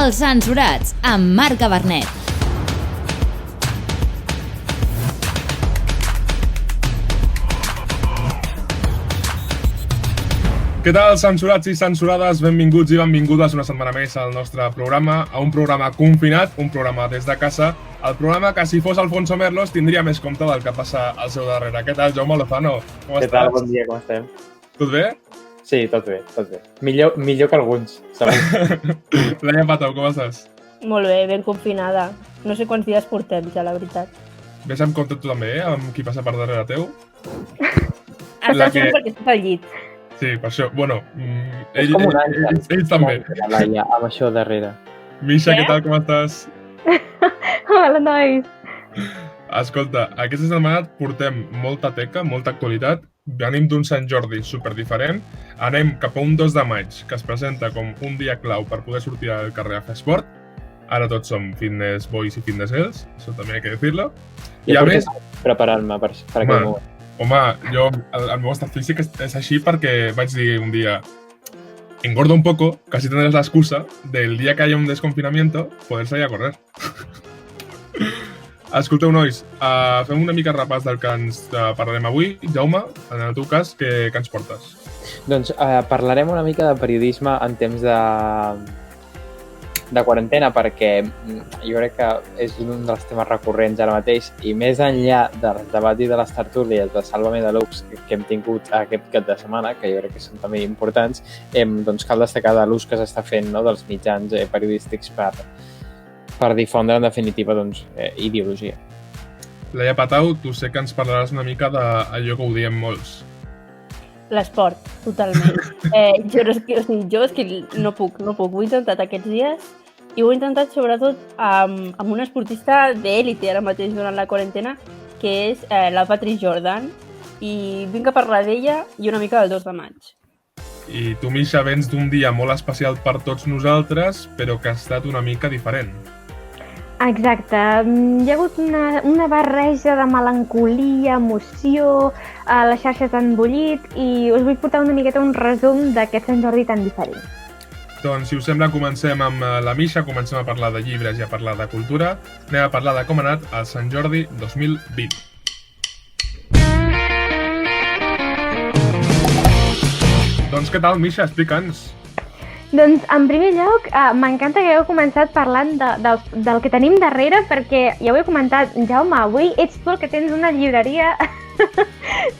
Els Censurats, amb Marc Gabarnet. Què tal, censurats i censurades? Benvinguts i benvingudes una setmana més al nostre programa, a un programa confinat, un programa des de casa, el programa que si fos Alfonso Merlos tindria més compte del que passa al seu darrere. Què tal, Jaume Lozano? Com estàs? Què tal? Bon dia, com estem? Tot bé? Sí, tot bé, tot bé. Millor que alguns, segur. Laia Patau, com estàs? Molt bé, ben confinada. No sé quants dies portem ja, la veritat. Ves amb compte tu també, amb qui passa per darrere teu? Estàs que... perquè estàs al llit. Sí, per això. Bueno, És com un àngel. ell també. La Laia, amb això darrere. Misha, què tal, com estàs? Hola, nois. Escolta, aquesta setmana portem molta teca, molta actualitat. Venim d'un Sant Jordi super diferent. Anem cap a un 2 de maig, que es presenta com un dia clau per poder sortir al carrer a fer esport. Ara tots som fitness boys i fitness girls, això també hay que decirlo. I a més, preparant-me per aquell moment. Home, jo, el meu estat físic és així perquè vaig dir un dia engordo un poco, casi tendrás la excusa del día que haya un desconfinamiento poder salir a correr. Escolteu, nois, fem una mica repàs del que ens parlarem avui. Jaume, en el teu cas, què ens portes? Doncs parlarem una mica de periodisme en temps de quarantena, perquè jo crec que és un dels temes recurrents ara mateix, i més enllà del debat i de les tertúlies de Sálvame Deluxe que hem tingut aquest cap de setmana, que jo crec que són també importants, doncs cal destacar de l'ús que s'està fent, no, dels mitjans periodístics per difondre, en definitiva, doncs, ideologia. Laia Patau, tu sé que ens parlaràs una mica d'allò que ho diem molts. L'esport, totalment. Jo és que no puc. Ho he intentat aquests dies i ho he intentat sobretot amb una esportista d'èlite ara mateix durant la quarantena, que és la Patrice Jordan, i vinc a parlar d'ella i una mica del 2 de maig. I tu, Misha, vens d'un dia molt especial per tots nosaltres, però que ha estat una mica diferent. Exacte. Hi ha hagut una barreja de melancolia, emoció, les xarxes han bullit i us vull portar una miqueta un resum d'aquest Sant Jordi tan diferent. Doncs, si us sembla, comencem amb la Misha, comencem a parlar de llibres i a parlar de cultura. Anem a parlar de com ha anat el Sant Jordi 2020. Doncs què tal, Misha? Explica'ns. Doncs, en primer lloc, m'encanta que hagueu començat parlant del que tenim darrere, perquè ja ho he comentat, Jaume, avui ets tu el que tens una llibreria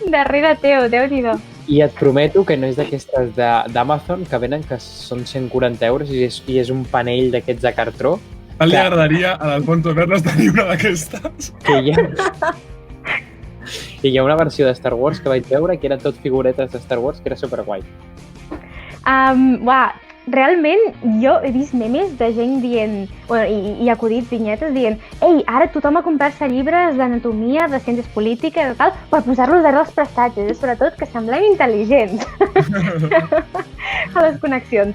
darrere teu, Déu-n'hi-do. I et prometo que no és d'aquestes d'Amazon que venen, que són 140 euros i és un panell d'aquests de cartró. Li agradaria a l'Alfonso Merlos tenir una d'aquestes. I hi ha una versió de Star Wars que vaig veure que eren tot figuretes de Star Wars, que era superguai. Realment, jo he vist memes de gent dient, i acudits, vinyetes, dient ei, ara tothom a comprar-se llibres d'anatomia, de ciències polítiques i tal, per posar-los darrere els prestatges, sobretot que semblem intel·ligents a les connexions.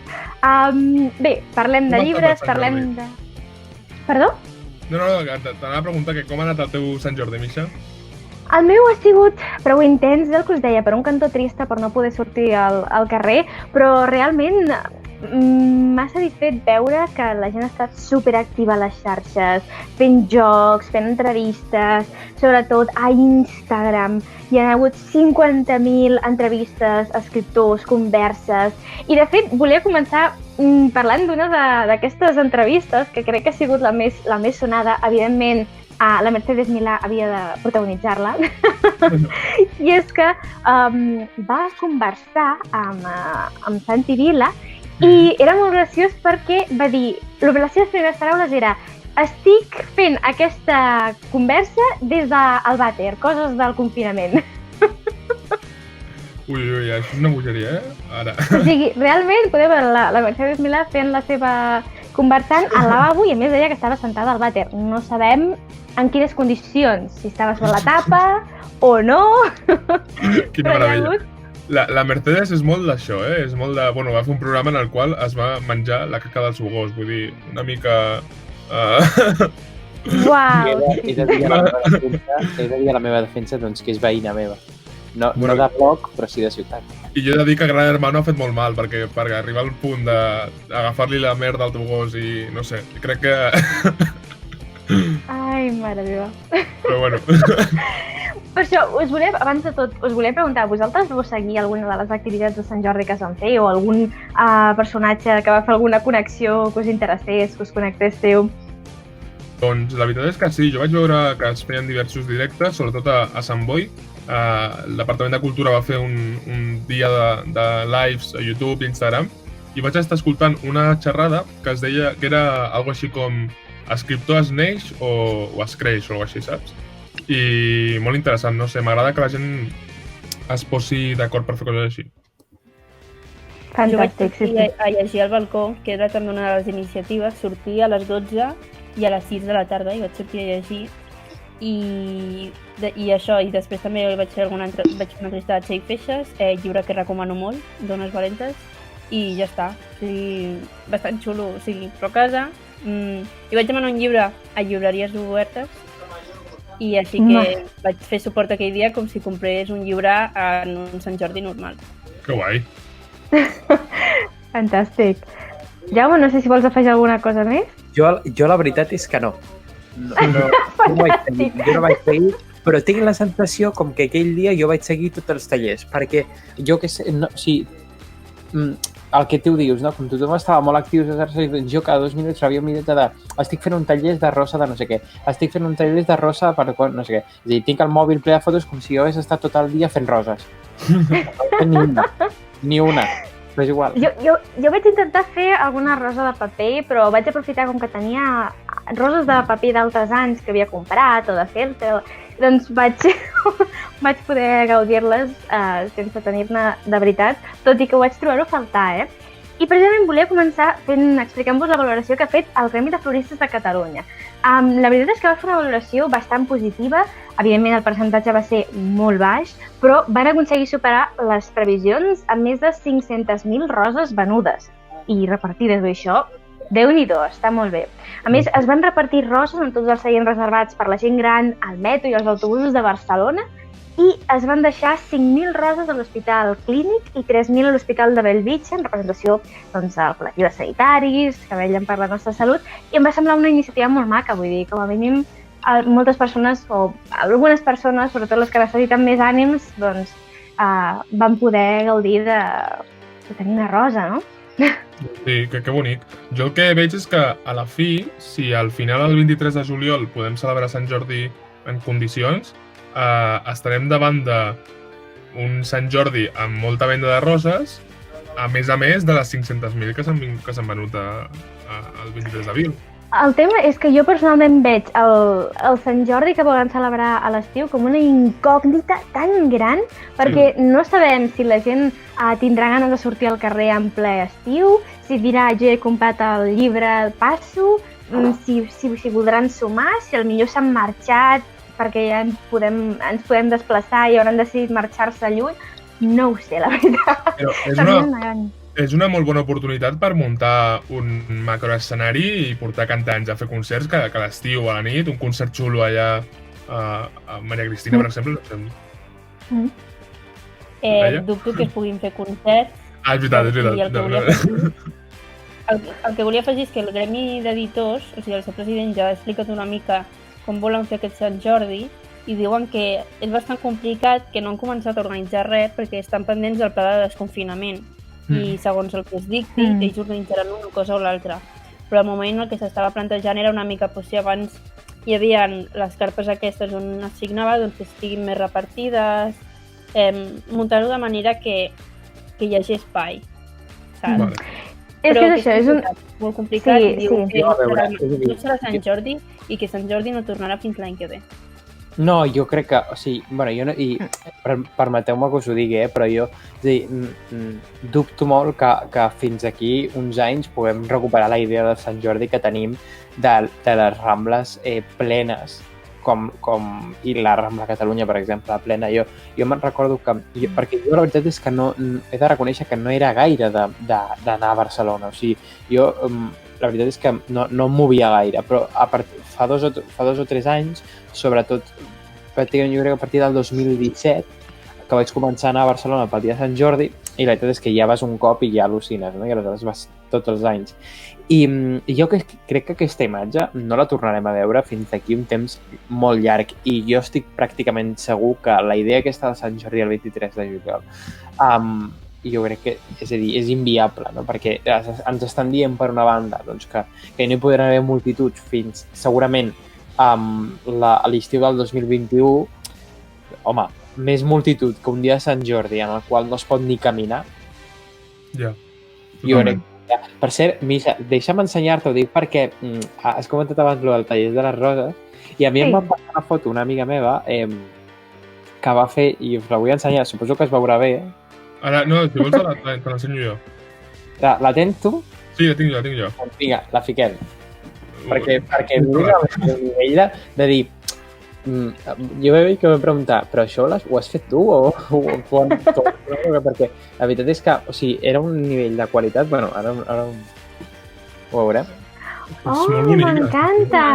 Bé, parlem de llibres, parlem de... Perdó? No, t'anava a preguntar que com ha anat el teu Sant Jordi, Misha? El meu ha sigut prou intens, el que us deia, per un cantó trista per no poder sortir al carrer, però realment m'ha satisfet veure que la gent ha estat superactiva a les xarxes, fent jocs, fent entrevistes, sobretot a Instagram. Hi ha hagut 50.000 entrevistes, escriptors, converses, i de fet volia començar parlant d'una d'aquestes entrevistes, que crec que ha sigut la més sonada, evidentment. La Mercedes Milà havia de protagonitzar-la i és que va conversar amb Santi Vila i era molt graciós perquè va dir, les seves primeres paraules era estic fent aquesta conversa des del vàter, coses del confinament. Ui, això és una bogeria, Ara. O sigui, realment podeu veure la Mercedes Milà fent la seva conversant al lavabo i a més deia que estava sentada al vàter. No sabem en quines condicions, si estava sobre la tapa o no. Quina meravella. La Mercedes és molt d'això, És molt de... Bueno, va fer un programa en el qual es va menjar la caca del seu gos, vull dir, una mica... Uau! He de dir a la meva defensa, doncs, que és veïna meva. No Bueno. de bloc, però sí de ciutat. I jo he de dir que Gran Hermano ha fet molt mal, perquè arribar al punt d'agafar-li la merda al teu gos i no sé, crec que... Ai, mare meva. Però bueno, Per això, abans de tot, us volia preguntar, vosaltres vau seguir alguna de les activitats de Sant Jordi que es van fer o algun personatge que va fer alguna connexió que us interessés, que us connectéssiu? doncs la veritat és que sí, jo vaig veure que es feien diversos directes, sobretot a Sant Boi. El Departament de Cultura va fer un dia de lives a YouTube i Instagram i vaig estar escoltant una xerrada que es deia que era algo així com escriptor es neix o es creix o alguna així, saps? I molt interessant, no sé, m'agrada que la gent es posi d'acord per fer coses així. Jo vaig Fantàstic, sí, sortir sí. a llegir al balcó, que era també una de les iniciatives, sortir a les 12 i a les 6 de la tarda i vaig sortir a llegir i això, i després també vaig fer una entrevista a Txell Feixes, llibre que recomano molt, Dones valentes, i ja està, o sigui, bastant xulo, o sigui, però a casa, i vaig demanar un llibre a llibreries obertes i així que vaig fer suport aquell dia com si comprés un llibre en un Sant Jordi normal. Que guai. Fantàstic. Jaume, no sé si vols afegir alguna cosa més? Jo la veritat és que no. Jo no vaig seguir, però tinc la sensació com que aquell dia jo vaig seguir tots els tallers, perquè jo que sé, no, sí, el que tu dius, no? Com tothom estava molt actiu, doncs jo cada 2 minuts rebia un minut de estic fent un taller de rosa de no sé què, estic fent un taller de rosa per no sé què. És a dir, tinc el mòbil ple de fotos com si jo hagués estat tot el dia fent roses. Ni una. Però és igual. Jo vaig intentar fer alguna rosa de paper, però vaig aprofitar com que tenia roses de paper d'altres anys que havia comprat o de fer-te, doncs vaig poder gaudir-les sense tenir-ne de veritat, tot i que ho vaig trobar-ho a faltar, I precisament volia començar explicant-vos la valoració que ha fet el Gremi de Floristes de Catalunya. La veritat és que va fer una valoració bastant positiva, evidentment el percentatge va ser molt baix, però van aconseguir superar les previsions amb més de 500.000 roses venudes i repartides, això, Déu-n'hi-do, està molt bé. A més, es van repartir roses en tots els seients reservats per la gent gran, al metro i als autobusos de Barcelona i es van deixar 5.000 roses a l'Hospital Clínic i 3.000 a l'Hospital de Bellvitge en representació del col·lectiu de sanitaris que vetllen per la nostra salut i em va semblar una iniciativa molt maca, vull dir, com a mínim moltes persones o algunes persones, sobretot les que necessiten més ànims, doncs van poder gaudir de tenir una rosa, no? Sí, que bonic. Jo el que veig és que a la fi, si al final el 23 de juliol podem celebrar Sant Jordi en condicions, estarem davant d'un Sant Jordi amb molta venda de roses, a més de les 500.000 que s'han venut el 23 d'abril. El tema és que jo personalment veig el Sant Jordi que volen celebrar a l'estiu com una incògnita tan gran perquè no sabem si la gent tindrà ganes de sortir al carrer en ple estiu, si dirà jo he comprat el llibre, passo, si voldran sumar, si potser s'han marxat perquè ja ens podem desplaçar i hauran decidit marxar-se lluny. No ho sé, la veritat. Però és una molt bona oportunitat per muntar un macroescenari i portar cantants a fer concerts que a l'estiu, a la nit, un concert xulo allà a Maria Cristina, per exemple. Dubto que es puguin fer concerts. És veritat. El que volia afegir és que el Gremi d'Editors, o sigui, el seu president ja ha explicat una mica com volen fer aquest Sant Jordi i diuen que és bastant complicat, que no han començat a organitzar res perquè estan pendents del pla de desconfinament i segons el que es dicti, ells organitzaran una cosa o l'altra. Però al moment el que s'estava plantejant era una mica si abans hi havia les carpes aquestes on es signava, doncs que estiguin més repartides, muntar-ho de manera que hi hagi espai, saps? Vale. És que és això, és molt complicat i diu que no serà Sant Jordi i que Sant Jordi no tornarà fins l'any que ve. No, jo crec que, o sigui, bueno, permeteu-me que us ho digui, però jo dubto molt que fins aquí uns anys puguem recuperar la idea de Sant Jordi que tenim de les Rambles plenes, i la Rambla Catalunya, per exemple, plena. Jo me'n recordo que, perquè jo la veritat és que no, he de reconèixer que no era gaire d'anar a Barcelona, o sigui, jo la veritat és que no em movia gaire, però fa dos o tres anys, sobretot, pràcticament jo crec que a partir del 2017, que vaig començar a anar a Barcelona pel dia de Sant Jordi i la veritat és que ja vas un cop i ja al·lucines, no? I aleshores vas tots els anys. I jo crec que aquesta imatge no la tornarem a veure fins d'aquí un temps molt llarg i jo estic pràcticament segur que la idea aquesta de Sant Jordi el 23 de juliol jo crec que, és a dir, és inviable, no? Perquè ens estan dient per una banda doncs, que no hi podran haver multituds fins segurament a l'estiu del 2021. Home, més multitud que un dia de Sant Jordi en el qual no es pot ni caminar. Ja. Jo crec. Per cert, Misha, deixa'm ensenyar-te, ho dic perquè has comentat abans el del taller de les roses i a mi em va passar una foto una amiga meva que va fer, i us la vull ensenyar, suposo que es veurà bé. Ara, no, si vols te l'ensenyo jo. La tens tu? Sí, la tinc jo. Vinga, la fiquem. Perquè mira el nivell de dir... Jo vaig que vam preguntar, però això ho has fet tu o ho han fet tot? Perquè la veritat és que, o sigui, era un nivell de qualitat, bueno, ara ho veurem. Oh, m'encanta!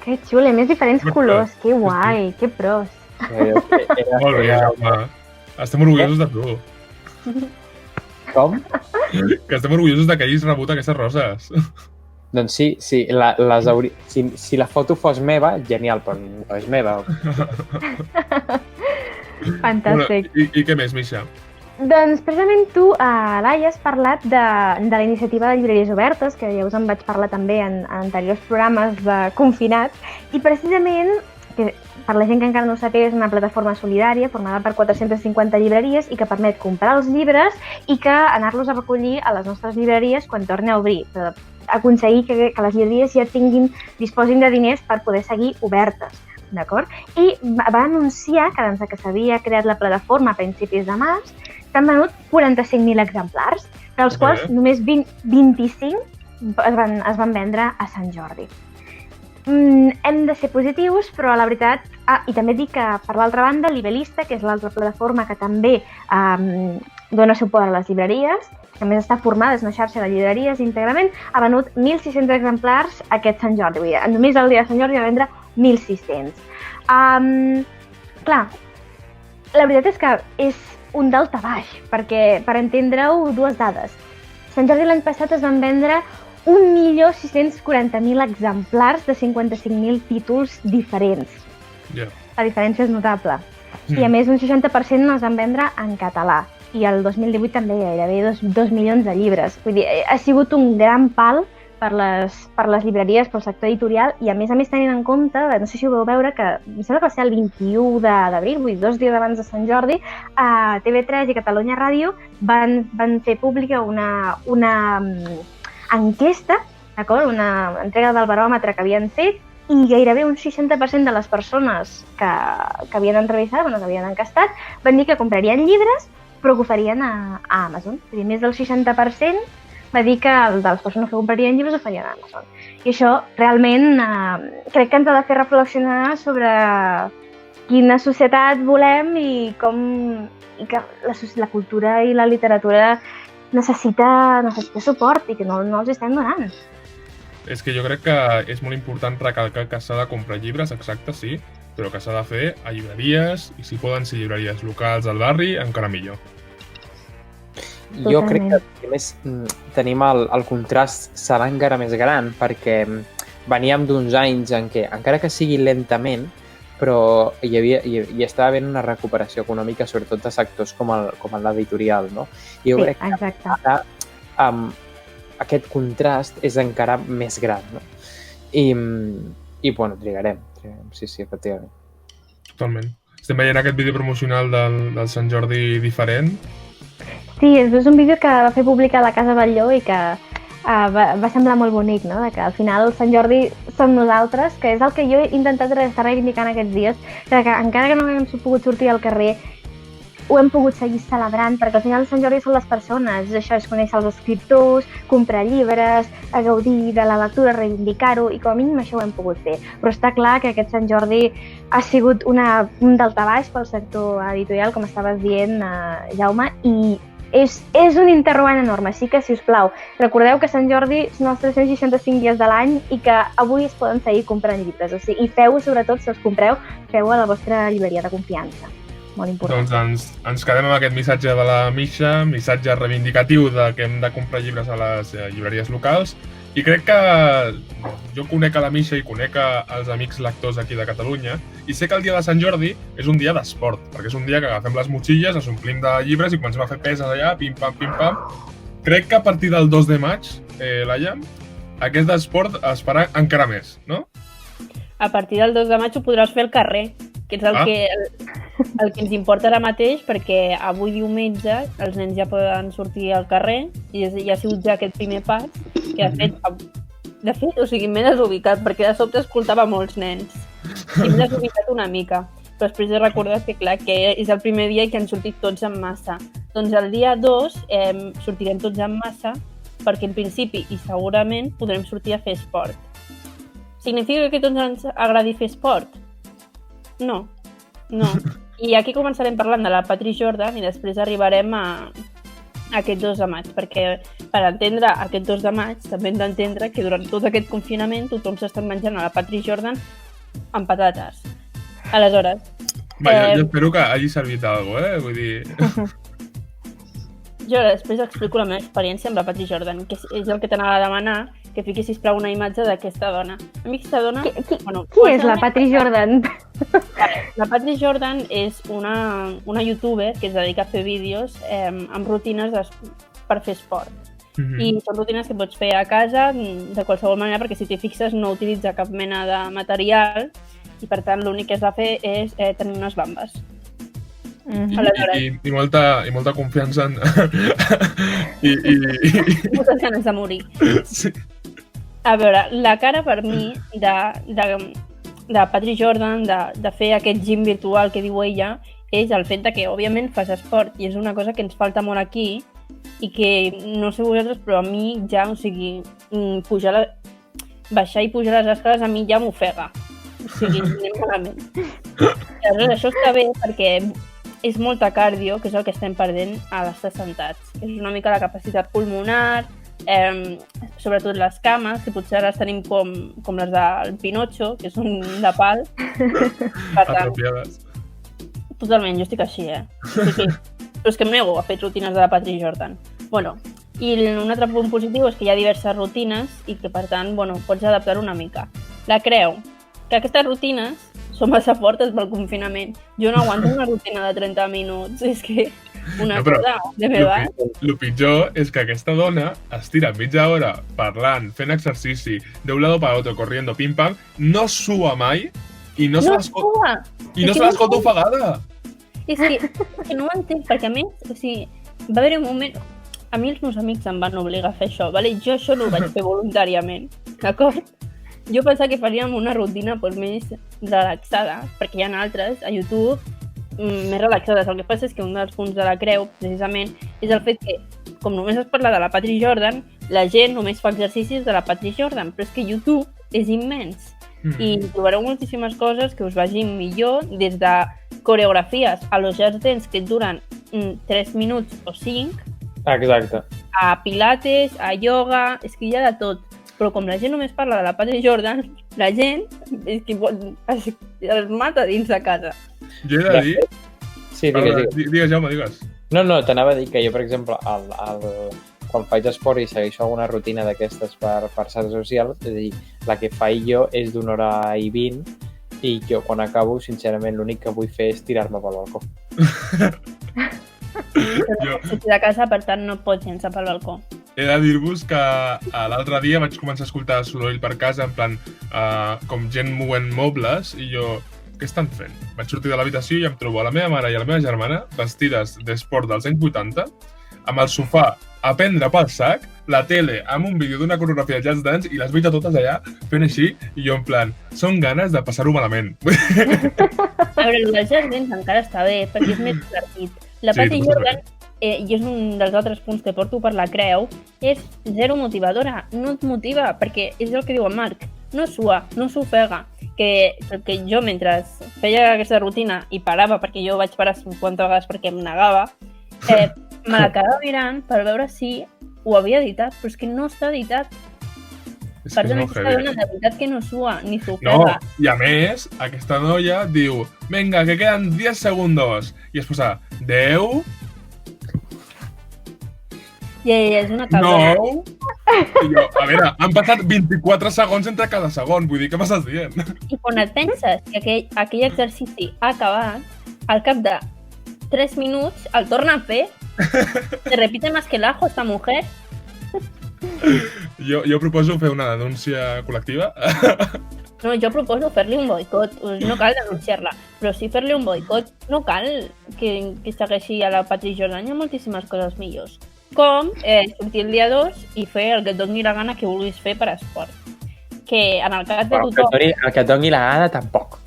Que xulo, més diferents colors, que guai, que pros. Molt bé, home. Estem orgullosos de tu. Com? Que estem orgullosos que hagis rebut aquestes roses. Doncs sí, si la foto fos meva, genial, però no és meva. Fantàstic. Bueno, I què més, Misha? Doncs precisament tu, Laia, has parlat de la iniciativa de llibreries obertes, que ja us en vaig parlar també en anteriors programes de Confinat, i precisament, que per la gent que encara no ho sap, és una plataforma solidària formada per 450 llibreries i que permet comprar els llibres i que anar-los a recollir a les nostres llibreries quan torni a obrir, per aconseguir que les llibreries ja disposin de diners per poder seguir obertes. D'acord? I va anunciar que des que s'havia creat la plataforma a principis de març s'han venut 45.000 exemplars, dels quals només 25 es van vendre a Sant Jordi. Hem de ser positius, però la veritat... I també dic que, per l'altra banda, Libelista, que és l'altra plataforma que també dona suport a les llibreries, que a més està formada, és una xarxa de llibreries íntegrament, ha venut 1.600 exemplars aquest Sant Jordi. Vull dir, només el dia de Sant Jordi va vendre 1.600. Clar, la veritat és que és un daltabaix, perquè, per entendre-ho, dues dades. Sant Jordi l'any passat es van vendre 1.640.000 exemplars de 55.000 títols diferents. La diferència és notable. I a més, un 60% els van vendre en català. I el 2018 també gairebé 2 milions de llibres. Vull dir, ha sigut un gran pal per les llibreries, pel sector editorial, i a més tenint en compte, no sé si ho vau veure, que em sembla que va ser el 21 d'abril, vull dir, 2 dies abans de Sant Jordi, a TV3 i Catalunya Ràdio van fer pública una enquesta, d'acord? Una entrega del baròmetre que havien fet, i gairebé un 60% de les persones que havien entrevistat, que havien encastat, van dir que comprarien llibres, però que ho farien a Amazon. És a dir, més del 60% va dir que de les persones que comprarien llibres ho farien a Amazon. I això realment crec que ens ha de fer reflexionar sobre quina societat volem i que la cultura i la literatura necessita suport i que no els estem donant. És que jo crec que és molt important recalcar que s'ha de comprar llibres, exacte, sí, però que s'ha de fer a llibreries, i si poden ser llibreries locals al barri, encara millor. Jo crec que a més tenim el contrast serà encara més gran, perquè veníem d'uns anys en què, encara que sigui lentament, però hi estava havent una recuperació econòmica, sobretot de sectors com l'editorial, no? I jo crec que ara aquest contrast és encara més gran, no? I bueno, trigarem, sí, efectivament. Totalment. Estem veient aquest vídeo promocional del Sant Jordi diferent. Sí, és un vídeo que va fer pública a la Casa Batlló i que va semblar molt bonic, no? Que al final el Sant Jordi som nosaltres, que és el que jo he intentat estar reivindicant aquests dies, que encara que no hem pogut sortir al carrer, ho hem pogut seguir celebrant, perquè al final el Sant Jordi són les persones, això és conèixer els escriptors, comprar llibres, gaudir de la lectura, reivindicar-ho, i com a mínim això ho hem pogut fer. Però està clar que aquest Sant Jordi ha sigut un daltabaix pel sector editorial, com estaves dient, Jaume, i és un interrogant enorme, així que, si us plau, recordeu que Sant Jordi són els 365 dies de l'any i que avui es poden seguir comprant llibres. O sigui, i feu-ho, sobretot, si els compreu, feu-ho a la vostra llibreria de confiança. Molt important. Doncs ens quedem amb aquest missatge de la Misha, missatge reivindicatiu de que hem de comprar llibres a les llibreries locals. I crec que jo conec a la Misha i conec als amics lectors aquí de Catalunya i sé que el dia de Sant Jordi és un dia d'esport, perquè és un dia que agafem les motxilles, ens omplim de llibres i comencem a fer peses allà, pim-pam, pim-pam. Crec que a partir del 2 de maig, Laia, aquest d'esport es farà encara més, no? A partir del 2 de maig ho podràs fer al carrer, que és el que ens importa ara mateix, perquè avui diumenge els nens ja poden sortir al carrer i ja ha sigut ja aquest primer pas, que de fet, o sigui, m'he desubicat, perquè de sobte escoltava molts nens i m'he desubicat una mica, però després he recordat que, clar, que és el primer dia que han sortit tots en massa. Doncs el dia 2 sortirem tots en massa, perquè en principi i segurament podrem sortir a fer esport. Significa que a tots ens agradi fer esport? No. I aquí començarem parlant de la Patri Jordan i després arribarem a aquest 2 de maig, perquè per entendre aquest 2 de maig també hem d'entendre que durant tot aquest confinament tothom s'està menjant a la Patri Jordan amb patates. Aleshores... Jo espero que hagi servit alguna cosa, vull dir... Jo després explico la meva experiència amb la Patri Jordan, que és el que t'anava a demanar, que fiquessis prou una imatge d'aquesta dona. A mi aquesta dona... Qui és la Patri Jordan? La Patri Jordan és una youtuber que es dedica a fer vídeos amb rutines per fer esport. I són rutines que pots fer a casa de qualsevol manera, perquè si t'hi fixes no utilitza cap mena de material i per tant l'únic que has de fer és tenir unes bambes. I molta confiança en... Moltes ganes de morir. Sí. A veure, la cara per mi de Patri Jordan, de fer aquest gym virtual que diu ella, és el fet que, òbviament, fas esport i és una cosa que ens falta molt aquí i que, no sé vosaltres, però a mi ja, o sigui, baixar i pujar les escales a mi ja m'ofega. O sigui, anem malament. Aleshores, això està bé perquè és molta cardio, que és el que estem perdent a l'estar sentats. És una mica la capacitat pulmonar, sobretot les cames, que potser ara les tenim com les del Pinocho, que són de pal. Apropiades. Totalment, jo estic així, Però és que em nego a fer rutines de la Patri Jordan. Bueno, i un altre punt positiu és que hi ha diverses rutines i que, per tant, pots adaptar una mica. La Creu, que aquestes rutines són massa fortes pel confinament. Jo no aguanto una rutina de 30 minuts, és que cosa de veritat. El pitjor és que aquesta dona es tira mitja hora parlant, fent exercici, de un lado para otro, corriendo, pim-pam, no sua mai i no se l'escolta ofegada. És que no ho entenc, perquè a més, o sigui, va haver un moment... A mi els meus amics em van obligar a fer això, vale? Jo això no ho vaig fer voluntàriament, d'acord? Jo pensava que faríem una rutina més relaxada, perquè hi ha altres a YouTube més relaxades. El que passa és que un dels punts de la Creu, precisament, és el fet que, com només es parla de la Patri Jordan, la gent només fa exercicis de la Patri Jordan, però és que YouTube és immens. I trobareu moltíssimes coses que us vagin millor, des de coreografies a los Just Dance que duren 3 minuts o 5, exacte, a pilates, a yoga, és que hi ha de tot. Però com la gent només parla de la Patri Jordan, la gent és que es mata dins de casa. Jo he de dir... Sí, digues, Jaume, digues. No, t'anava a dir que jo, per exemple, quan faig esport i segueixo alguna rutina d'aquestes per xarxa social, és a dir, la que faig jo és d'una hora i 20 i jo quan acabo, sincerament, l'únic que vull fer és tirar-me pel balcó. Si de casa, per tant, no pots llençar pel balcó. He de dir-vos que l'altre dia vaig començar a escoltar soroll per casa, en plan, com gent movent mobles, i jo, què estan fent? Vaig sortir de l'habitació i em trobo a la meva mare i a la meva germana vestides d'esport dels anys 80, amb el sofà a prendre pel sac, la tele amb un vídeo d'una coreografia de Just Dance i les veig totes allà fent així, i jo en plan, són ganes de passar-ho malament. A veure, el de Just Dance encara està bé, perquè és més divertit. La Patri Jordan, i és un dels altres punts que porto per la Creu, és zero motivadora, no et motiva, perquè és el que diu en Marc, no sua, no s'ofega, que jo mentre feia aquesta rutina i parava, perquè jo vaig parar 50 vegades perquè em negava, me l'acabava mirant per veure si ho havia editat, però és que no està editat. És Per que és tant, molt aquesta heavy. dona de veritat que no sua ni No, s'ofega. i a més, aquesta noia diu venga, que queden 10 segundos. I es posa 10, I és una cabrona. 9... I jo, a veure, han passat 24 segons entre cada segon, vull dir, què m'estàs dient? I quan et penses que aquell exercici ha acabat, al cap de 3 minuts el torna a fer, se repite más que el ajo esta mujer. Jo proposo fer una denúncia col·lectiva. No, jo proposo fer-li un boicot. No cal denunciar-la, però sí fer-li un boicot. No cal que segueixi a la Patri Jordan. Hi ha moltíssimes coses millors. Com sortir el dia 2 i fer el que et doni la gana que vulguis fer per esport. Que en el cas de tothom... El que et doni la gana, tampoc.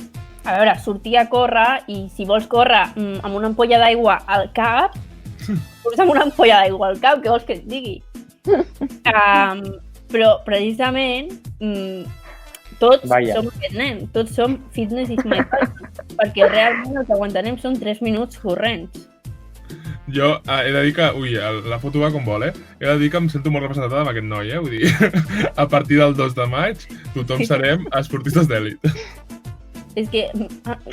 A veure, sortir a córrer i si vols córrer amb una ampolla d'aigua al cap, surts amb una ampolla d'aigua al cap, què vols que et digui? Però precisament tots som aquest nen, tots som fitness is my passion, perquè realment el que aguantarem són 3 minuts corrents. Jo he de dir que, la foto va com vol, He de dir que em sento molt representada amb aquest noi, Vull dir, a partir del 2 de maig tothom serem esportistes d'èlit. És que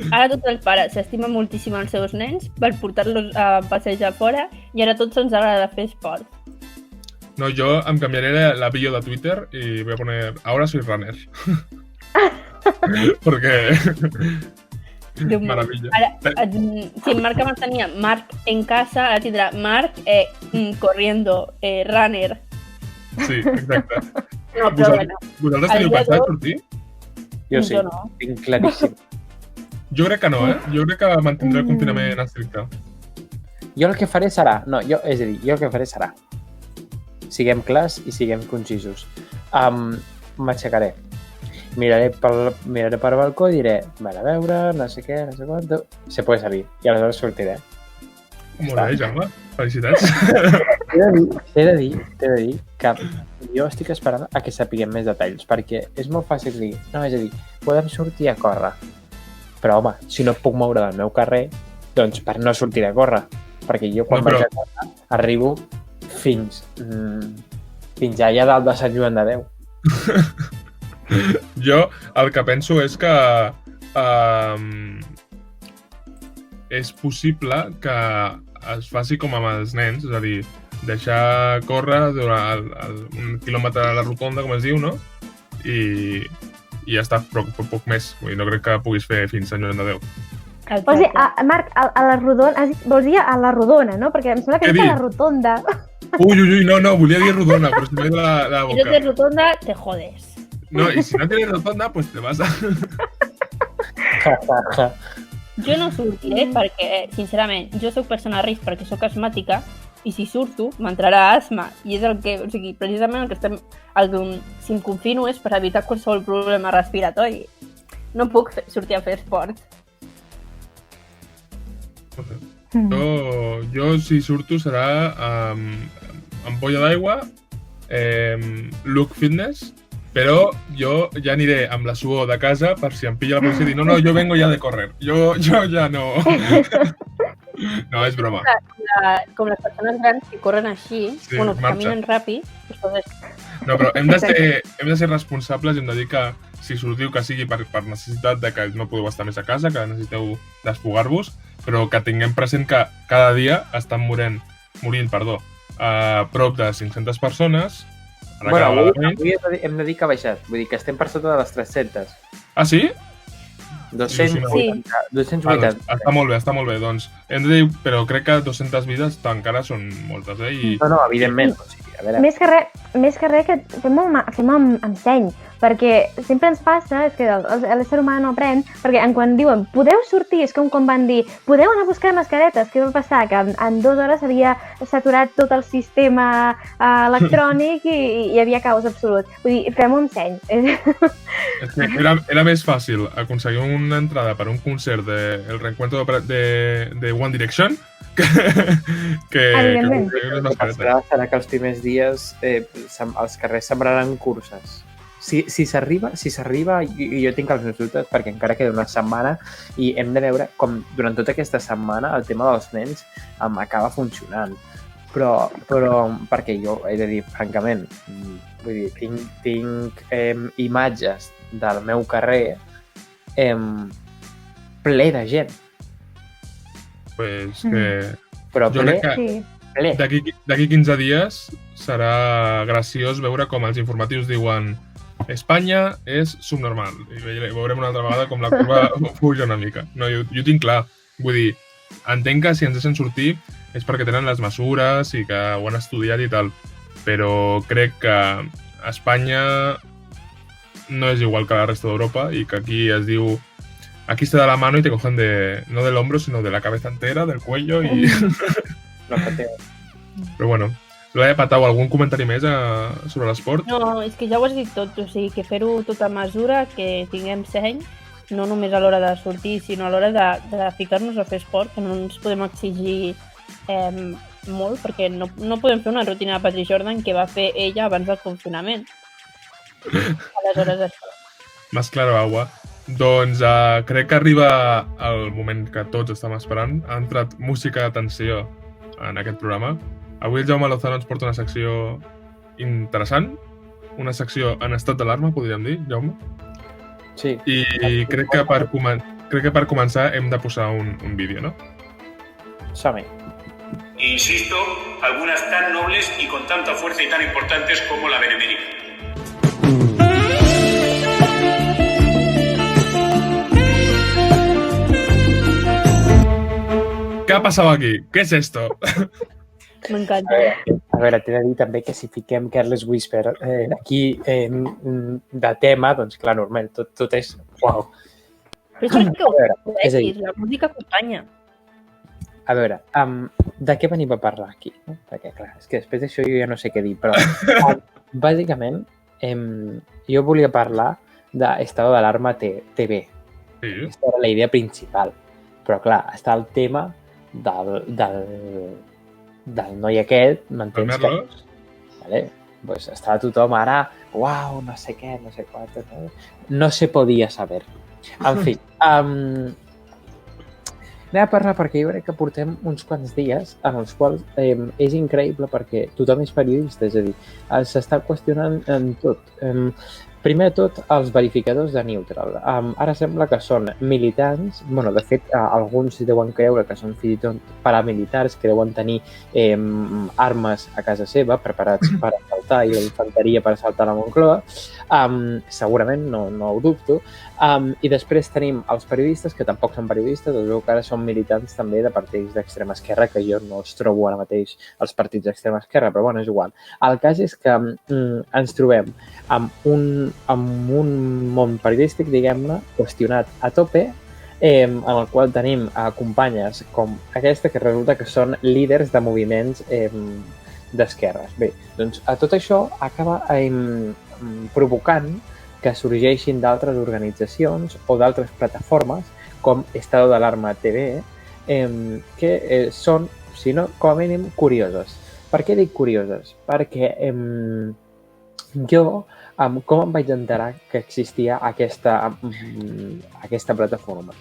ara tots els pares s'estimen moltíssim els seus nens per portar-los a passejar fora i ara tots ens agrada fer esport. No, jo em canviaré la bio de Twitter y voy a poner ahora soy runner. Porque... Maravilla. Ara, si en Marc abans tenia Marc en casa, ara tindrà Marc corriendo, runner. Sí, exacte. No, però bueno. Vosaltres teniu pensat sortir? Jo sí, Jo no. tinc claríssim. Jo crec que no, Jo crec que mantindré el confinament estricte. Jo el que faré serà... No, jo el que faré serà... Siguem clars i siguem concisos. M'aixecaré. Miraré per balcó i diré, a veure, no sé què, no sé quant... Se puede salir. I aleshores sortiré. Molt bé, Jaume. Felicitats. T'he de dir que jo estic esperant a que sapiguem més detalls, perquè és molt fàcil dir, no, és a dir, podem sortir a córrer. Però, home, si no puc moure del meu carrer, doncs per no sortir a córrer. Perquè jo quan vaig a córrer arribo fins allà dalt de Sant Joan de Déu. Jo el que penso és que és possible que es faci com amb els nens, és a dir, deixar córrer durant un quilòmetre a la rotonda, com es diu, no? I ja està, però poc més. No crec que puguis fer fins Sant Joan de Déu. Vols dir, Marc, a la rodona, vols dir a la rodona, no? Perquè em sembla que és a la rotonda. Ui, no, volia dir rodona, però si m'he de la boca. Si no tienes rotonda, te jodes. No, y si no tienes rotonda, pues te vas a... Jo no sortiré perquè, sincerament, jo soc persona a risc perquè sóc asmàtica i si surto m'entrarà asma i és el que, o sigui, precisament el que estem, si em confino és per evitar qualsevol problema respiratori. No puc sortir a fer esport. Jo si surto serà ampolla d'aigua, look fitness, però jo ja aniré amb la suor de casa per si em pilla la policia i dir no, jo vengo ja de correr, jo ja no. No, és broma. Com les persones grans que corren així, Sí, bueno, que marxa. caminen ràpid, doncs No, però hem de ser responsables i hem de dir que si sortiu que sigui per necessitat de que no podeu estar més a casa, que necessiteu desfogar-vos, però que tinguem present que cada dia estan morint, a prop de 500 persones. Bueno, avui hem de dir que ha baixat, vull dir que estem per sota de les 300. Ah, sí? 280. Està molt bé, doncs hem de dir, però crec que 200 vides encara són moltes, I... No, evidentment. O sigui, a veure... Més que res que fem amb seny, perquè sempre ens passa, és que l'ésser humà no aprèn, perquè quan diuen podeu sortir, és com quan van dir podeu anar a buscar mascaretes, què va passar? Que en 2 hores s'havia saturat tot el sistema electrònic i hi havia caos absolut. Vull dir, fem-ho amb seny. És que era més fàcil aconseguir una entrada per un concert del reencuentro de One Direction que aconseguir unes mascaretes. Serà que els primers dies els carrers sembraran curses. Si s'arriba, jo tinc els meus dubtes perquè encara queda una setmana i hem de veure com durant tota aquesta setmana el tema dels nens acaba funcionant. però perquè jo he de dir, francament, vull dir, tinc imatges del meu carrer ple de gent, Pues que... però Jo ple, crec que Sí. ple. d'aquí 15 dies serà graciós veure com els informatius diuen Espanya és subnormal. I veurem una altra vegada com la curva puja una mica. No, jo tinc clar. Vull dir, entenc que si ens deixen sortir és perquè tenen les mesures i que ho han estudiat i tal, però crec que Espanya no és igual que la resta d'Europa i que aquí es diu aquí está de la mano y te cogen no del hombro, sino de la cabeza entera, del cuello y... No, Però bueno, Laia Patau, algun comentari més sobre l'esport? No, és que ja ho has dit tot, o sigui, que fer-ho tot a mesura, que tinguem seny, no només a l'hora de sortir, sinó a l'hora de ficar-nos a fer esport, que no ens podem exigir molt, perquè no podem fer una rutina de Patrick Jordan que va fer ella abans del confinament. Aleshores, això. Más claro agua. Doncs crec que arriba el moment que tots estem esperant. Ha entrat música de tensió en aquest programa. Avui el Jaume Lozano ens porta una secció interessant, una secció en estat d'alarma, podríem dir, Jaume. Sí. I crec que per començar hem de posar un vídeo, no? Som-hi. Insisto, algunas tan nobles y con tanta fuerza y tan importantes como la Benemérita. ¿Qué ha pasado aquí? ¿Qué es esto? M'encanta. A veure, t'he de dir també que si fiquem Careless Whisper aquí de tema, doncs clar, normal, tot és uau. Però és perquè ho és a dir- coneixis, la música acompanya. A veure, de què venim a parlar aquí? No? Perquè, clar, és que després d'això jo ja no sé què dir, però bàsicament jo volia parlar d'Estado d'Alarma TV. Sí. Aquesta era la idea principal. Però, clar, està el tema del noi aquest, m'entens? Merlos? Vale? Pues està tothom ara, uau, no sé què, no sé quant, no se podia saber. En fi, anem a parlar perquè jo crec que portem uns quants dies en els quals és increïble perquè tothom és periodista, és a dir, s'està qüestionant en tot. Primer de tot, els verificadors de Neutral. Ara sembla que són militants, bueno, de fet, alguns deuen creure que són fins i tot paramilitars que deuen tenir armes a casa seva preparats per assaltar i la infanteria per assaltar la Moncloa. Segurament, no ho dubto. I després tenim els periodistes, que tampoc són periodistes, es veu que ara són militants també de partits d'extrema esquerra, que jo no els trobo ara mateix els partits d'extrema esquerra, però bueno, és igual. El cas és que ens trobem amb un món periodístic, diguem-ne, qüestionat a tope, en el qual tenim companyes com aquesta que resulta que són líders de moviments d'esquerres. Bé, doncs tot això acaba provocant que sorgeixin d'altres organitzacions o d'altres plataformes com Estado d'Alarma TV que són, si no, com a mínim, curioses. Per què dic curioses? Perquè jo, com em vaig enterar que existia aquesta plataforma?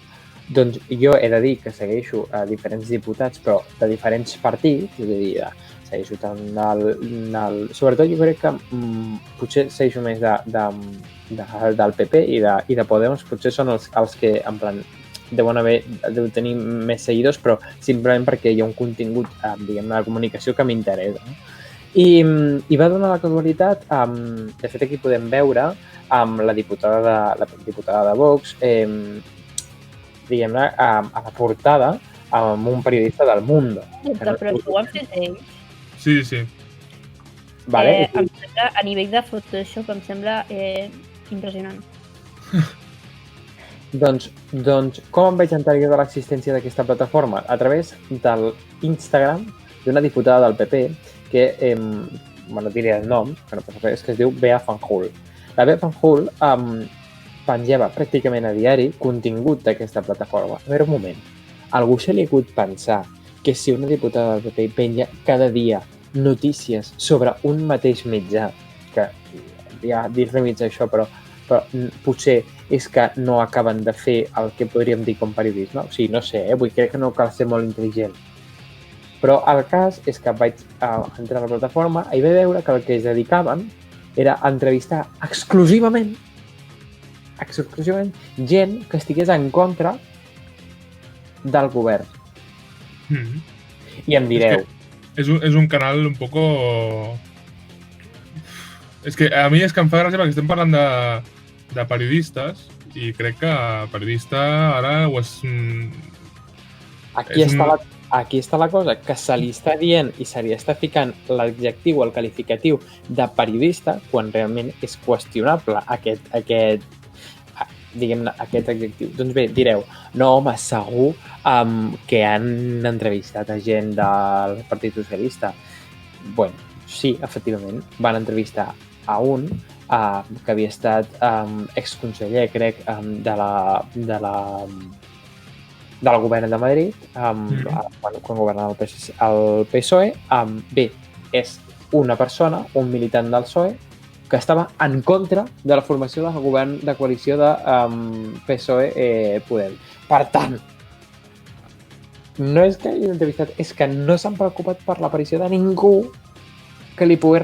Doncs jo he de dir que segueixo a diferents diputats, però de diferents partits, és a dir, segueixo tant sobretot jo crec que potser segueixo més del PP i de Podemos, potser són els que en plan deu tenir més seguidors, però simplement perquè hi ha un contingut, diguem-ne, de comunicació que m'interessa. I va donar la casualitat, de fet aquí podem veure la diputada de Vox, diguem-ne, a la portada amb un periodista del Mundo. Però ho han fet ells. Sí. Vale. Em sembla, a nivell de Photoshop, em sembla impressionant. Doncs com em vaig enterar de l'existència d'aquesta plataforma? A través de l'Instagram d'una diputada del PP que, bueno, diré el nom, que no passa res, que es diu Bea Fanjul. La Bea Fanjul penjava pràcticament a diari contingut d'aquesta plataforma. A veure, un moment. Algú se li ha hagut pensar que si una diputada del PP penja cada dia notícies sobre un mateix mitjà, que ja dir-ne mitjà això, però potser és que no acaben de fer el que podríem dir com periodisme. O sigui, no sé, vull crec que no cal ser molt intel·ligent. Però el cas és que vaig entrar a la plataforma i vaig veure que el que es dedicaven era a entrevistar exclusivament gent que estigués en contra del govern. I em direu... És un canal un poco... És que a mi és que em fa gràcia perquè estem parlant de periodistes i crec que periodista ara ho és... Aquí està la cosa, que se li està dient i se li està ficant l'adjectiu, el qualificatiu de periodista, quan realment és qüestionable aquest adjectiu. Doncs bé, direu, no, home, segur que han entrevistat a gent del Partit Socialista. Bueno, sí, efectivament, van entrevistar a un que havia estat exconseller, crec, del govern de Madrid, quan governava el PSOE. Bé, és una persona, un militant del PSOE, que estava en contra de la formació del govern de coalició de PSOE-Podem. Per tant, no és que hagin entrevistat, és que no s'han preocupat per l'aparició de ningú que li pogués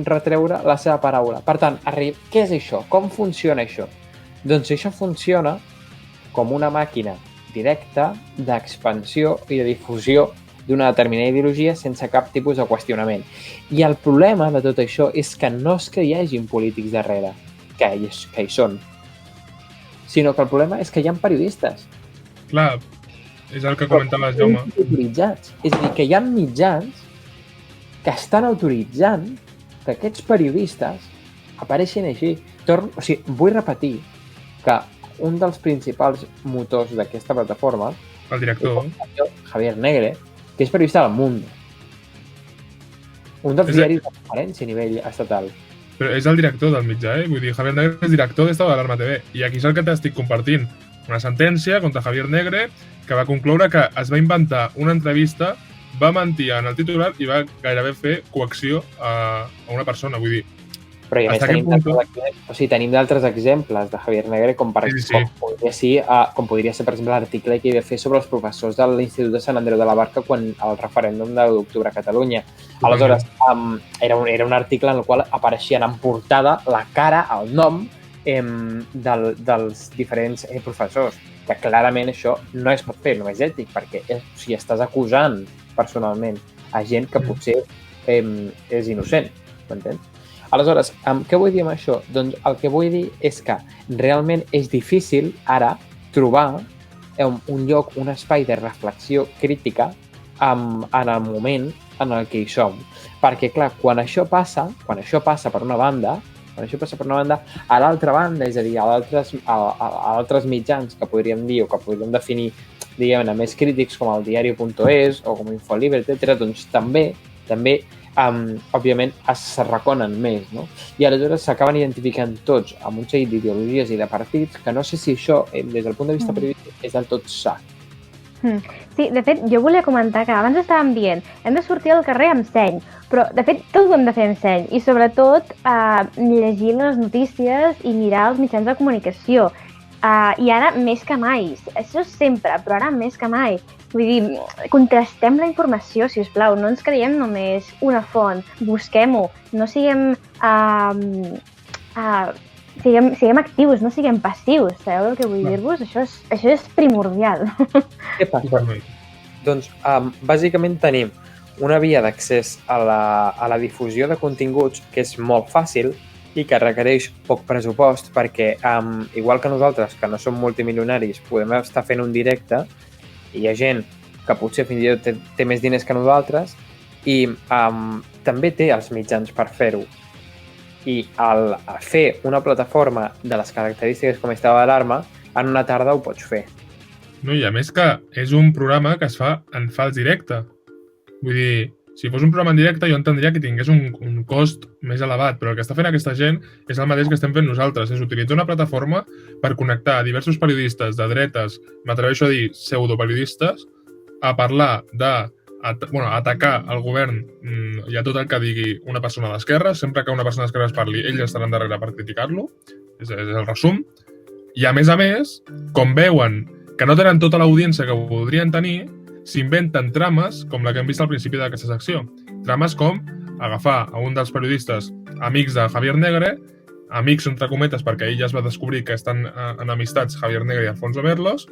retreure la seva paraula. Per tant, què és això? Com funciona això? Doncs això funciona com una màquina directa d'expansió i de difusió d'una determinada ideologia sense cap tipus de qüestionament. I el problema de tot això és que no és que hi hagin polítics darrere, que hi són, sinó que el problema és que hi ha periodistes. Clar, és el que comentaves, Jaume. Autoritzats. És a dir, que hi ha mitjans que estan autoritzant que aquests periodistes apareixin així. Vull repetir que un dels principals motors d'aquesta plataforma, el director, Javier Negre, que és periodista del Mundo. Un dels diaris de referència a nivell estatal. Però és el director del mitjà, eh? Vull dir, Javier Negre és director d'Estado d'Alarma TV. I aquí és el que t'estic compartint. Una sentència contra Javier Negre que va concloure que es va inventar una entrevista, va mentir en el titular i va gairebé fer coacció a una persona. Vull dir, però i a més tenim d'altres exemples de Javier Negre, com podria ser, per exemple, l'article que hi va fer sobre els professors de l'Institut de Sant Andreu de la Barca quan el referèndum de l'octubre a Catalunya. Aleshores, era un article en el qual apareixien en portada la cara, el nom dels diferents professors, que clarament això no es pot fer, no és ètic, perquè si estàs acusant personalment a gent que potser és innocent, m'entens? Aleshores, què vull dir amb això? Doncs el que vull dir és que realment és difícil ara trobar un lloc, un espai de reflexió crítica en el moment en el que hi som. Perquè, clar, quan això passa per una banda, a l'altra banda, és a dir, a altres mitjans que podríem dir o que podríem definir, diguem-ne, més crítics com el diario.es o com Infolibre, etc., doncs també òbviament s'arraconen més, no? I aleshores s'acaben identificant tots amb un seguit d'ideologies i de partits que no sé si això, des del punt de vista periodístic, és del tot sa. Sí, de fet, jo volia comentar que abans estàvem dient hem de sortir al carrer amb seny, però de fet tot ho hem de fer amb seny i sobretot llegir les notícies i mirar els mitjans de comunicació. I ara més que mai, això és sempre, però ara més que mai. Vull dir, contrastem la informació, si us plau, no ens creiem només una font, busquem-ho, no siguem actius, no siguem passius, sabeu el que vull dir-vos? Això és primordial. Què passa? Doncs, bàsicament tenim una via d'accés a la difusió de continguts que és molt fàcil i que requereix poc pressupost perquè, igual que nosaltres, que no som multimilionaris, podem estar fent un directe i hi ha gent que potser fins i tot té més diners que nosaltres i també té els mitjans per fer-ho. I al fer una plataforma de les característiques com Estado d'Alarma, en una tarda ho pots fer. No, i a més que és un programa que es fa en fals directe. Vull dir, si fos un programa en directe jo entendria que tingués un cost més elevat, però el que està fent aquesta gent és el mateix que estem fent nosaltres, és utilitzar una plataforma per connectar diversos periodistes de dretes, m'atreveixo a dir pseudoperiodistes, a parlar atacar el govern i a tot el que digui una persona d'esquerra, sempre que una persona d'esquerra es parli, ells estaran darrere per criticar-lo, és el resum, i a més, com veuen que no tenen tota l'audiència que voldrien tenir, s'inventen trames com la que hem vist al principi d'aquesta secció. Trames com agafar a un dels periodistes amics de Javier Negre, amics entre cometes perquè ell ja es va descobrir que estan en amistats Javier Negre i Alfonso Merlos,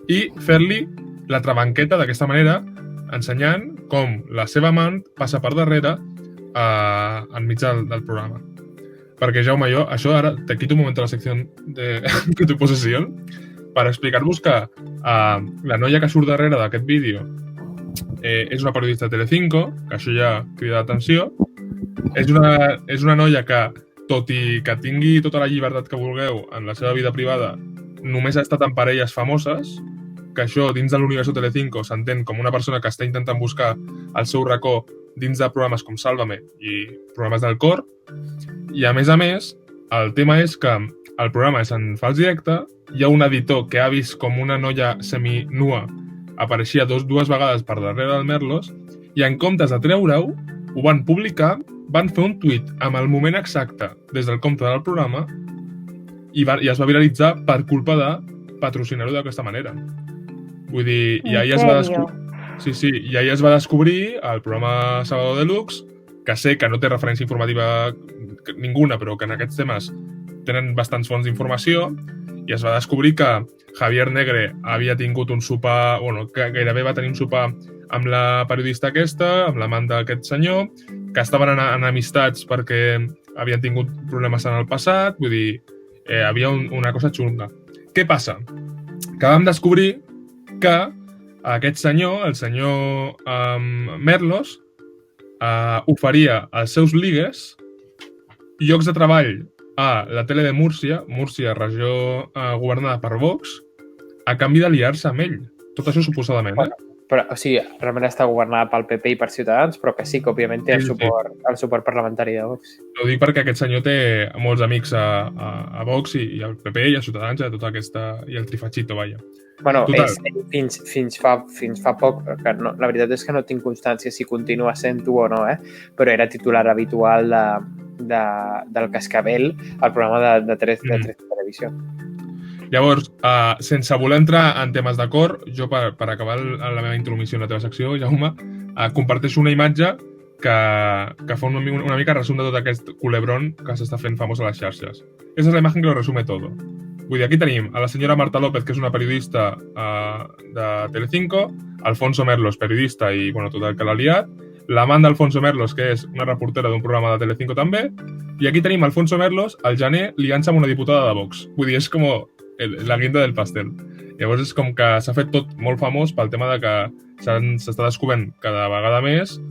i fer-li la trabanqueta d'aquesta manera, ensenyant com la seva amant passa per darrere enmig del programa. Perquè, Jaume, jo, això ara te quito un moment de la secció de tu possessió per explicar-vos que la noia que surt darrere d'aquest vídeo és una periodista de Telecinco, que això ja crida l'atenció. És una noia que, tot i que tingui tota la llibertat que vulgueu en la seva vida privada, només ha estat en parelles famoses, que això dins de l'univers de Telecinco s'entén com una persona que està intentant buscar el seu racó dins de programes com Sálvame i programes del Cor. I a més, el tema és que el programa és en fals directe, hi ha un editor que ha vist com una noia seminua apareixia dues vegades per darrere del Merlos i en comptes de treure-ho, ho van publicar, van fer un tuit amb el moment exacte des del compte del programa i es va viralitzar per culpa de patrocinar-ho d'aquesta manera. Vull dir, i ahir es va descobrir... Sí, i ahir es va descobrir el programa Sábado Deluxe, que sé que no té referència informativa ninguna, però que en aquests temes tenen bastants fonts d'informació, i es va descobrir que Javier Negre havia tingut un sopar, que gairebé va tenir un sopar amb la periodista aquesta, amb l'amant d'aquest senyor, que estaven en amistats perquè havien tingut problemes en el passat, vull dir, havia una cosa xunga. Què passa? Que vam descobrir que aquest senyor, el senyor Merlos, oferia als seus ligues llocs de treball a la tele de Múrcia, regió governada per Vox, a canvi d'aliar-se amb ell. Tot això suposadament, Però, o sigui, realment està governada pel PP i per Ciutadans, però que sí que, òbviament, té el suport parlamentari de Vox. Ho dic perquè aquest senyor té molts amics a Vox i al PP i a Ciutadans, tota aquesta... i el trifachito, vaja. Bueno, fins fa poc, que no, la veritat és que no tinc constància si continua sent-ho o no, però era titular habitual del Cascabel al programa de 3 Televisió. Llavors, sense voler entrar en temes d'acord, jo per acabar la meva intromissió en la teva secció, Jaume, comparteixo una imatge que fa una mica resum de tot aquest culebrón que s'està fent famós a les xarxes. Esa es la imagen que lo resume todo. Vull dir, aquí tenim a la senyora Marta López, que és una periodista de Telecinco, Alfonso Merlos, periodista i tot el que l'ha liat, l'amant d'Alfonso Merlos, que és una reportera d'un programa de Telecinco també, i aquí tenim Alfonso Merlos al gener liant-se amb una diputada de Vox. Vull dir, és com la guinda del pastel. Llavors és com que s'ha fet tot molt famós pel tema de que s'està descobrint cada vegada més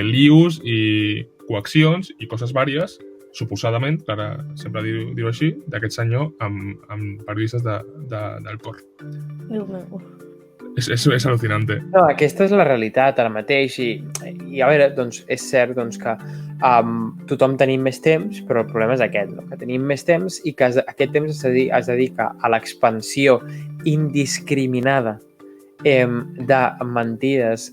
lius i coaccions i coses vàries, suposadament, per sempre dir-ho així, d'aquest senyor amb periodistes del Cor. Déu meu. És al·lucinante. No, aquesta és la realitat ara mateix i a veure, doncs, és cert que tothom tenim més temps, però el problema és aquest, que tenim més temps i que aquest temps es dedica a l'expansió indiscriminada de mentides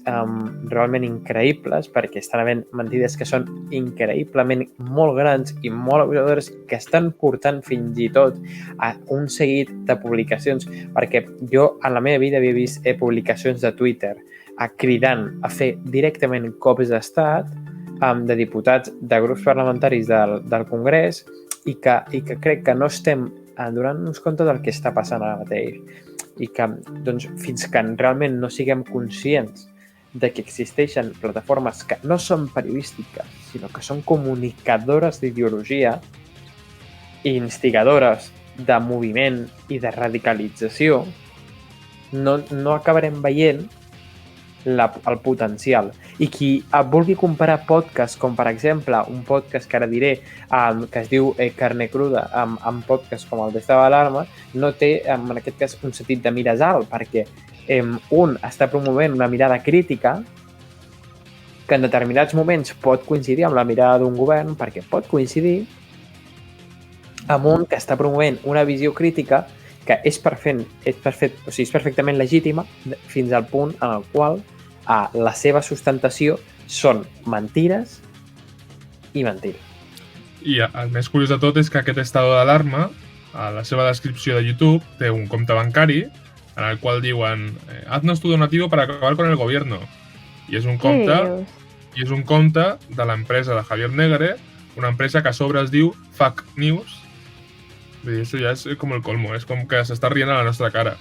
realment increïbles, perquè estan havent mentides que són increïblement molt grans i molt abusadores, que estan portant fins i tot a un seguit de publicacions, perquè jo en la meva vida havia vist publicacions de Twitter cridant a fer directament cops d'estat de diputats de grups parlamentaris del Congrés i que crec que no estem donant-nos compte del que està passant ara mateix. I que, doncs, fins que realment no siguem conscients de que existeixen plataformes que no són periodístiques, sinó que són comunicadores d'ideologia i instigadores de moviment i de radicalització, no acabarem veient el potencial. I qui vulgui comparar podcasts, com per exemple un podcast que ara diré, que es diu Carne Cruda, amb podcasts com el d'Estado d'Alarma, no té, en aquest cas, un sentit de mires alt, perquè un està promovent una mirada crítica que en determinats moments pot coincidir amb la mirada d'un govern, perquè pot coincidir amb un que està promovent una visió crítica que és perfectament legítima fins al punt en el qual la seva sustentació són mentires i mentires. I el més curiós de tot és que aquest estado d'alarma, a la seva descripció de YouTube, té un compte bancari en el qual diuen haznos tu donativo para acabar con el gobierno. I és un compte, de l'empresa de Javier Negre, una empresa que a sobre es diu Fake News. Vull dir, això ja és com el colmo, és com que s'està rient a la nostra cara.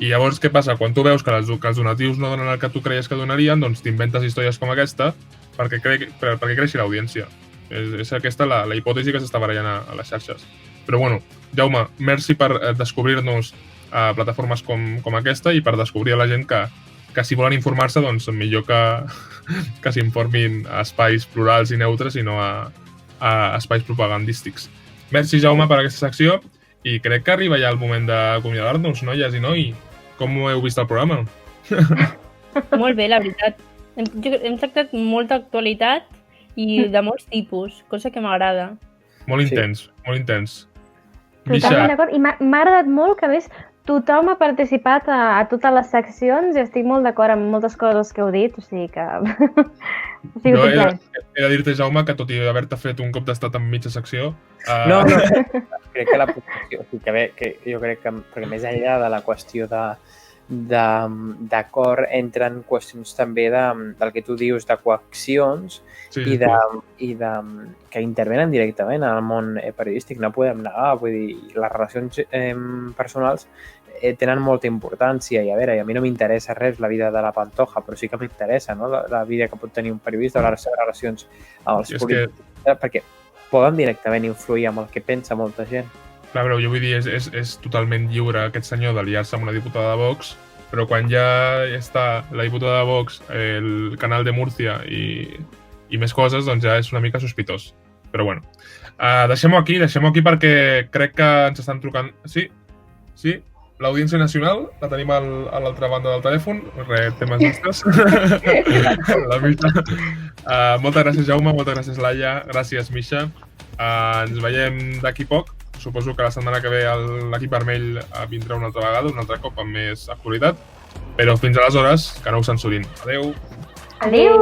I llavors, què passa? Quan tu veus que els donatius no donen el que tu creies que donarien, doncs t'inventes històries com aquesta perquè creixi l'audiència. És aquesta la hipòtesi que s'està barallant a les xarxes. Però bueno, Jaume, merci per descobrir-nos plataformes com aquesta i per descobrir a la gent que si volen informar-se, doncs millor que s'informin a espais plurals i neutres i no a espais propagandístics. Merci, Jaume, per aquesta secció i crec que arriba ja el moment d'acomiadar-nos, noies i noi. Com ho heu vist el programa? Molt bé, la veritat. Hem tractat molta actualitat i de molts tipus, cosa que m'agrada. Molt intens, molt intens. Totalment d'acord. I m'ha agradat molt que, a més, tothom ha participat a totes les seccions i estic molt d'acord amb moltes coses que heu dit, o sigui que... Jo he de dir-te, Jaume, que tot i haver-te fet un cop d'estat en mitja secció... No, crec que la posició... Jo crec que, perquè més enllà de la qüestió d'acord, entren qüestions també del que tu dius de coaccions i que intervenen directament en el món periodístic. No podem negar, vull dir, les relacions personals tenen molta importància i a veure, a mi no m'interessa res la vida de la Pantoja, però sí que m'interessa, no? La vida que pot tenir un periodista o les seves relacions amb els polítics, perquè poden directament influir amb el que pensa molta gent. Clar, però jo vull dir, és totalment lliure aquest senyor d'aliar-se amb una diputada de Vox, però quan ja està la diputada de Vox, el canal de Múrcia i més coses, doncs ja és una mica sospitós. Però bueno, deixem-ho aquí perquè crec que ens estan trucant... Sí, l'Audiència Nacional, la tenim a l'altra banda del telèfon, temes extras. La Misha. Moltes gràcies, Jaume, moltes gràcies, Laia, gràcies, Misha. Ens veiem d'aquí poc. Suposo que la setmana que ve l'equip vermell vindrà una altra vegada, un altre cop amb més actualitat. Però fins aleshores, que no us censurin. Adéu! Adéu!